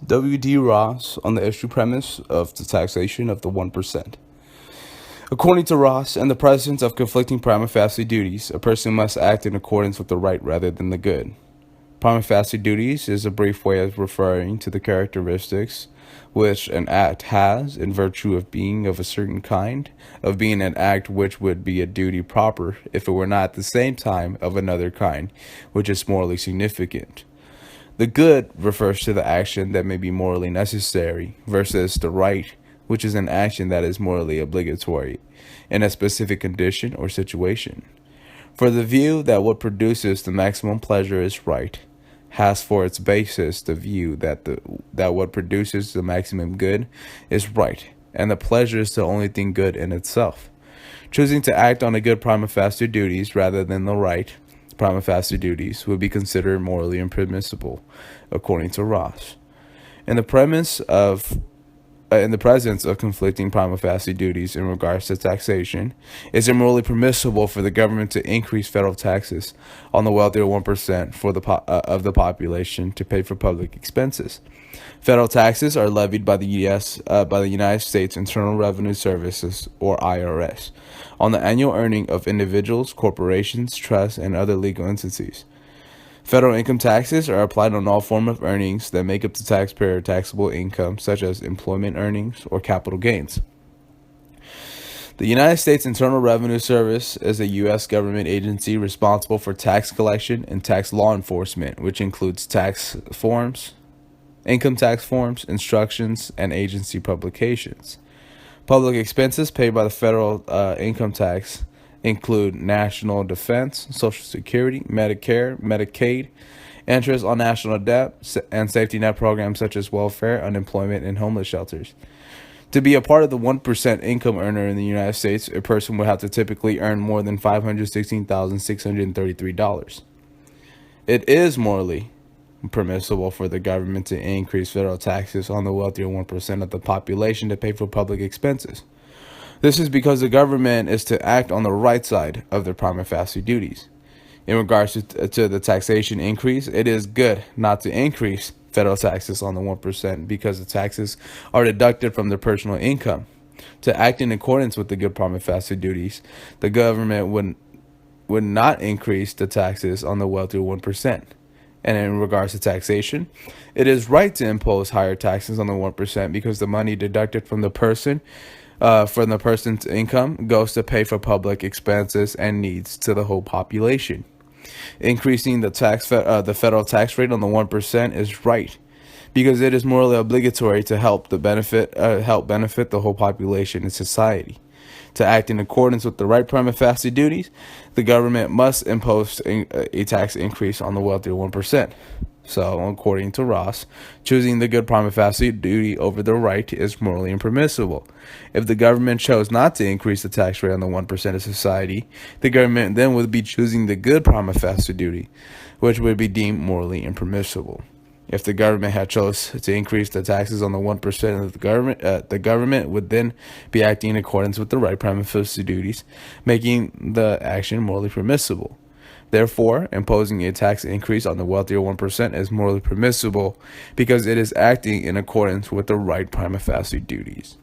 W.D. Ross on the issue premise of the taxation of the 1%. According to Ross, in the presence of conflicting prima facie duties, a person must act in accordance with the right rather than the good. Prima facie duties is a brief way of referring to the characteristics which an act has in virtue of being of a certain kind, of being an act which would be a duty proper if it were not at the same time of another kind, which is morally significant. The good refers to the action that may be morally necessary versus the right, which is an action that is morally obligatory in a specific condition or situation. For the view that what produces the maximum pleasure is right has for its basis the view that what produces the maximum good is right, and the pleasure is the only thing good in itself. Choosing to act on the good prima facie duties rather than the right prima facie duties would be considered morally impermissible, according to Ross. In the presence of conflicting prima facie duties in regards to taxation, is it morally permissible for the government to increase federal taxes on the wealthier 1% of the population to pay for public expenses? Federal taxes are levied by the United States Internal Revenue Services, or IRS, on the annual earning of individuals, corporations, trusts, and other legal entities. Federal income taxes are applied on all forms of earnings that make up the taxpayer taxable income, such as employment earnings or capital gains. The United States Internal Revenue Service is a U.S. government agency responsible for tax collection and tax law enforcement, which includes tax forms, income tax forms, instructions, and agency publications. Public expenses paid by the federal income tax include national defense, Social Security, Medicare, Medicaid, interest on national debt, and safety net programs such as welfare, unemployment, and homeless shelters. To be a part of the 1% income earner in the United States, a person would have to typically earn more than $516,633. It is morally permissible for the government to increase federal taxes on the wealthier 1% of the population to pay for public expenses. This is because the government is to act on the right side of their prima facie duties. In regards to the taxation increase, it is good not to increase federal taxes on the 1% because the taxes are deducted from their personal income. To act in accordance with the good prima facie duties, the government would not increase the taxes on the wealthier 1%. And in regards to taxation, it is right to impose higher taxes on the 1% because the money deducted from the person's income goes to pay for public expenses and needs to the whole population. Increasing the federal tax rate on the 1% is right because it is morally obligatory to help benefit the whole population and society. To act in accordance with the right prima facie duties, the government must impose a tax increase on the wealthier 1%. So, according to Ross, choosing the good prima facie duty over the right is morally impermissible. If the government chose not to increase the tax rate on the 1% of society, the government then would be choosing the good prima facie duty, which would be deemed morally impermissible. If the government had chose to increase the taxes on the 1% of the government would then be acting in accordance with the right prima facie duties, making the action morally permissible. Therefore, imposing a tax increase on the wealthier 1% is morally permissible because it is acting in accordance with the right prima facie duties.